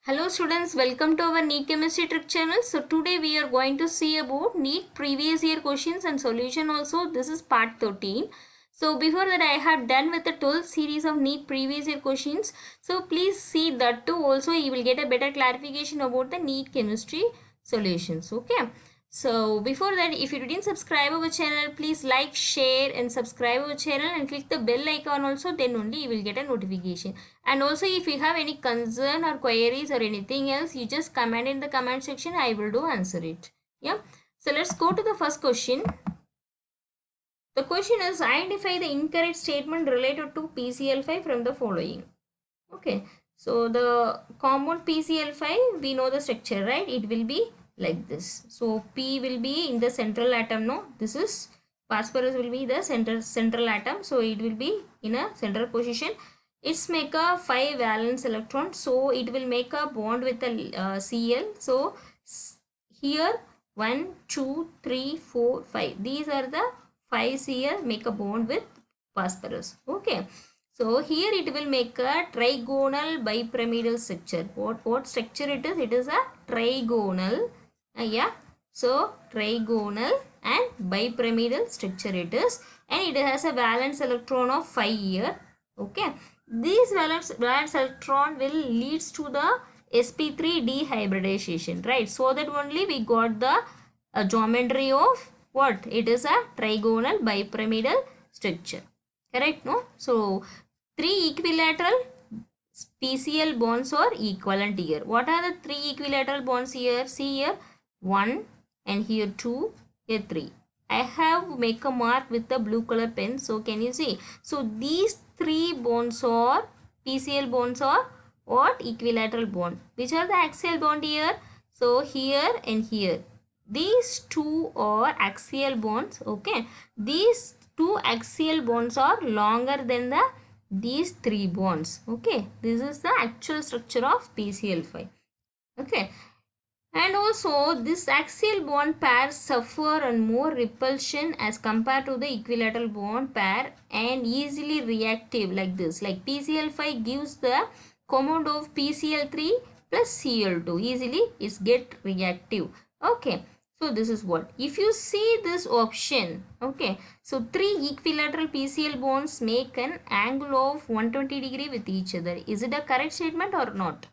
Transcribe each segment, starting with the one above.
Hello students, welcome to our NEET Chemistry Trick channel. So today we are going to see about NEET previous year questions and solution also. This is part 13. So before that I have done with the 12th series of NEET previous year questions. So please see that too, also you will get a better clarification about the NEET chemistry solutions. Okay. So before that, if you didn't subscribe our channel, please like, share and subscribe our channel and click the bell icon also, then only you will get a notification. And also if you have any concern or queries or anything else, you just comment in the comment section, I will do answer it. Yeah. So let's go to the first question. The question is, identify the incorrect statement related to PCl5 from the following. Okay, so the compound PCl5, we know the structure, right? It will be like this. So P will be in the central atom. No, this is phosphorus will be the central atom. So it will be in a central position. It's make a 5 valence electron. So it will make a bond with the Cl. So here 1, 2, 3, 4, 5. These are the 5 Cl make a bond with phosphorus. Okay. So here it will make a trigonal bipyramidal structure. What structure it is? It is a trigonal. Yeah. So trigonal and bipyramidal structure it is. And it has a valence electron of 5 here. Okay. These valence electron will leads to the sp3 dehybridization. Right. So that only we got the geometry of what? It is a trigonal bipyramidal structure. Correct, no? So, 3 equilateral PCl bonds are equivalent here. What are the 3 equilateral bonds here? See here, 1 and here 2, here 3. I have make a mark with the blue color pen. So, can you see? So, these 3 bonds are PCl bonds are what? Equilateral bond. Which are the axial bond here? So, here and here. These two are axial bonds. Okay. These two axial bonds are longer than these 3 bonds. Okay. This is the actual structure of PCl5. Okay. And also this axial bond pairs suffer and more repulsion as compared to the equilateral bond pair and easily reactive like this. Like PCl5 gives the compound of PCl3 plus Cl2. Easily it's get reactive. Okay. So this is what. If you see this option, okay. So 3 equilateral PCl bonds make an angle of 120 degree with each other. Is it a correct statement or not?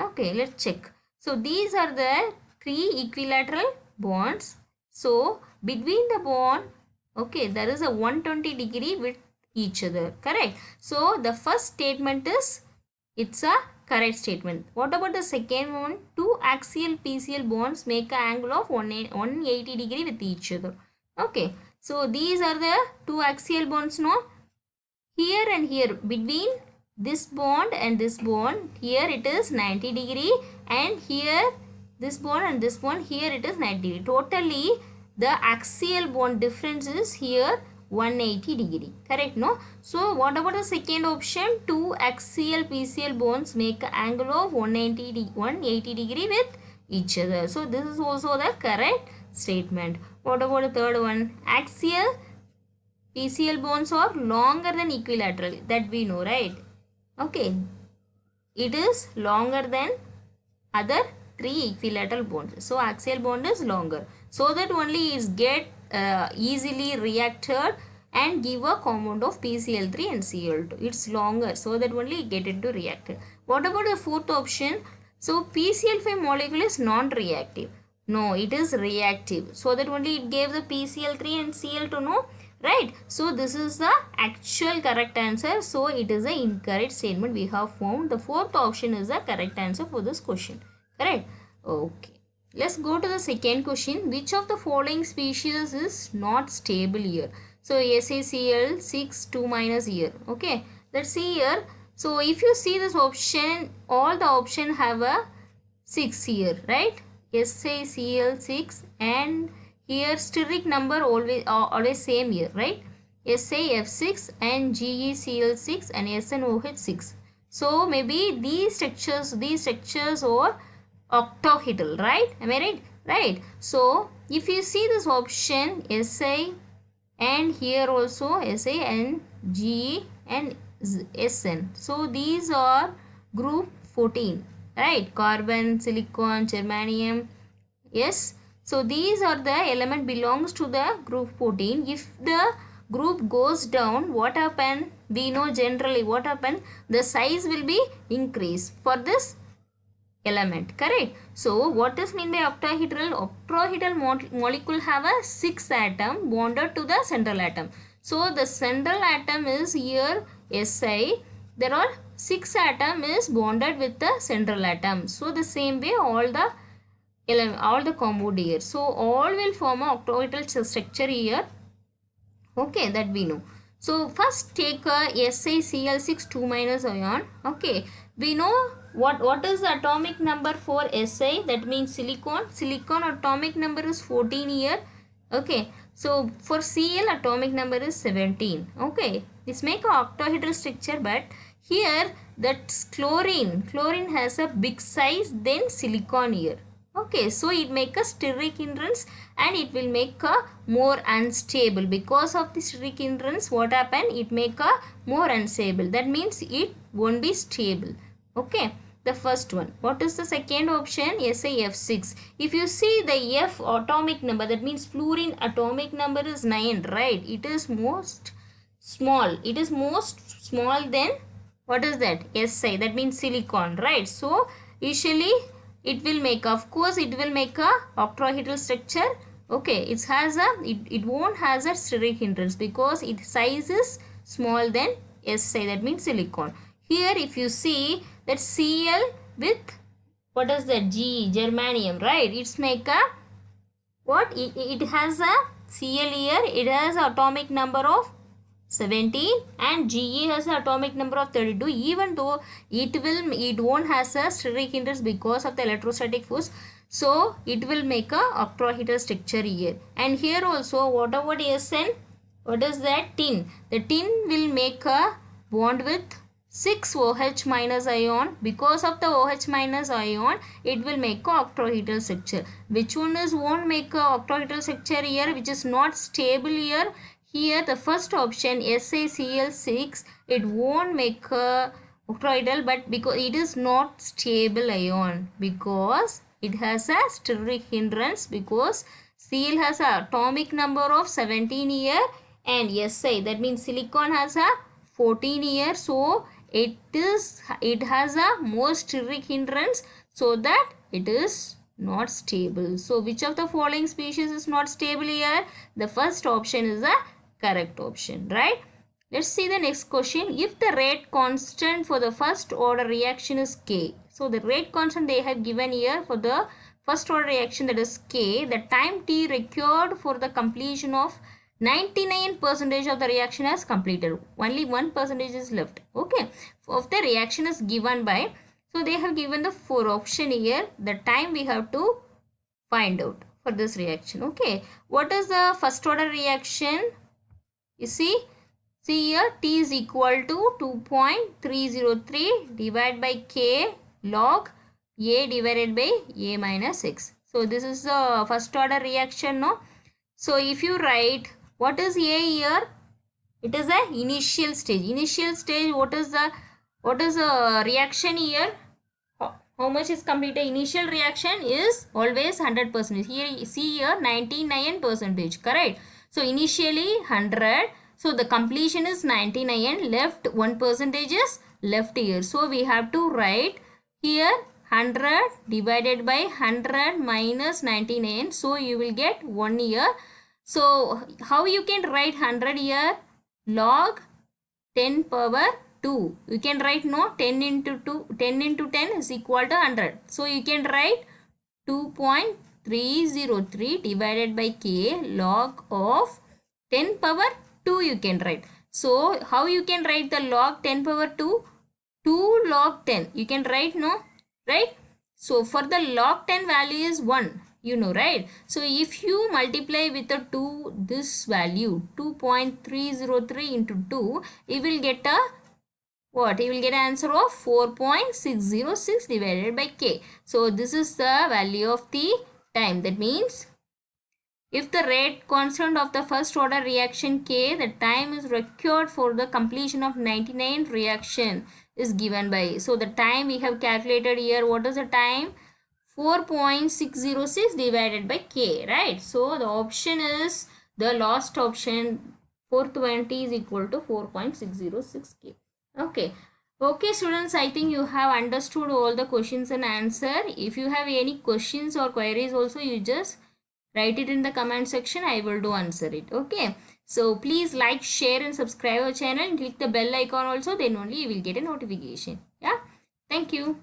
Okay, let's check. So these are the 3 equilateral bonds. So between the bond, okay, there is a 120 degree with each other. Correct. So the first statement is, it's a correct statement. What about the second one? 2 axial PCl bonds make an angle of 180 degree with each other. Okay. So these are the 2 axial bonds, no? Here and here between this bond and this bond, here it is 90 degree and here this bond and this bond, here it is 90 degree. Totally the axial bond difference is here 180 degree. Correct, no? So what about the second option? 2 axial PCl bonds make an angle of 180 degree with each other. So this is also the correct statement. What about the third one? Axial PCl bonds are longer than equilateral, that we know, right? Okay, it is longer than other 3 equilateral bonds. So axial bond is longer. So that only is get easily reacted and give a compound of PCl3 and Cl2. It's longer, so that only get into reacted. What about the fourth option? So PCl5 molecule is non-reactive. No, it is reactive. So that only it gave the PCl3 and Cl2, no? Right. So this is the actual correct answer. So it is an incorrect statement we have found. The fourth option is the correct answer for this question. Correct. Okay. Let's go to the second question. Which of the following species is not stable here? So SaCl6 2 minus here. Okay. Let's see here. So if you see this option, all the option have a 6 here, right? SaCl6 and here steric number always same here, right? SaF6 and GeCl6 and SnOH6. So maybe these structures are octahedral, right? Am I right? Right. So if you see this option Sa and here also Sa and Ge and Sn. So these are group 14. right? Carbon, silicon, germanium. Yes. So these are the element belongs to the group 14. If the group goes down, what happen? We know generally what happen? The size will be increased for this element, correct? So what is mean by octahedral? Octahedral molecule have a 6 atom bonded to the central atom. So the central atom is here Si. There are 6 atom is bonded with the central atom. So the same way all the compound here. So all will form a octahedral structure here. Okay, that we know. So first take a SiCl6 2 minus ion. Okay, we know what is the atomic number for Si, that means silicon. Silicon atomic number is 14 here. Okay, so for Cl atomic number is 17. Okay, this make a octahedral structure, but here that's chlorine. Chlorine has a big size than silicon here. Okay, so it make a steric hindrance and it will make a more unstable. Because of the steric hindrance, what happen? It make a more unstable. That means it won't be stable. Okay, the first one. What is the second option? SiF6. If you see the F atomic number, that means fluorine atomic number is 9, right? It is most small. It is most small than, what is that? Si, that means silicon, right? So usually it will make, of course it will make a octahedral structure. Okay, it won't has a steric hindrance because its size is small than Si, that means silicon. Here if you see that Cl with, what is that? Germanium, right? It's make a, what? It has a Cl here, it has atomic number of 17 and Ge has an atomic number of 32. Even though it won't has a steric hindrance because of the electrostatic force, so it will make a octahedral structure here. And here also, what about Sn? What is that? Tin. The tin will make a bond with 6 OH minus ion. Because of the OH minus ion, it will make a octahedral structure. Which one is won't make a octahedral structure here, which is not stable here? Here the first option SiCl6, it won't make a octahedral, but because it is not stable ion, because it has a steric hindrance, because Cl has a atomic number of 17 here and Si, that means silicon has a 14 here. So it has a more steric hindrance, so that it is not stable. So which of the following species is not stable here? The first option is a correct option, right? Let's see the next question. If the rate constant for the first order reaction is K. So the rate constant they have given here for the first order reaction, that is K. The time T required for the completion of 99% of the reaction has completed. Only 1% is left. Okay. Of the reaction is given by. So they have given the 4 option here. The time we have to find out for this reaction. Okay. What is the first order reaction? You see here T is equal to 2.303 divided by K log A divided by A minus X. So this is the first order reaction, no? So if you write, what is A here? It is the initial stage. Initial stage, what is the reaction here? How much is completed? Initial reaction is always 100%. Here see here 99%, correct? So initially 100. So the completion is 99. Left 1% is left here. So we have to write here 100 divided by 100 minus 99. So you will get 1 here. So how you can write 100 here? Log 10 power 2. You can write, no, 10 into 10 is equal to 100. So you can write 2.303 divided by K log of 10 power 2 you can write. So how you can write the log 10 power 2? 2 log 10. You can write, no? Right? So for the log 10 value is 1. You know, right? So if you multiply with the 2, this value 2.303 into 2, you will get a what? You will get an answer of 4.606 divided by K. So this is the value of the time. That means if the rate constant of the first order reaction K, the time is required for the completion of 99 reaction is given by. So the time we have calculated here, what is the time? 4.606 divided by k, right? So the option is the last option, 420 is equal to 4.606 k. Okay. Okay students, I think you have understood all the questions and answer. If you have any questions or queries also, you just write it in the comment section. I will do answer it. Okay. So please like, share and subscribe our channel and click the bell icon also. Then only you will get a notification. Yeah. Thank you.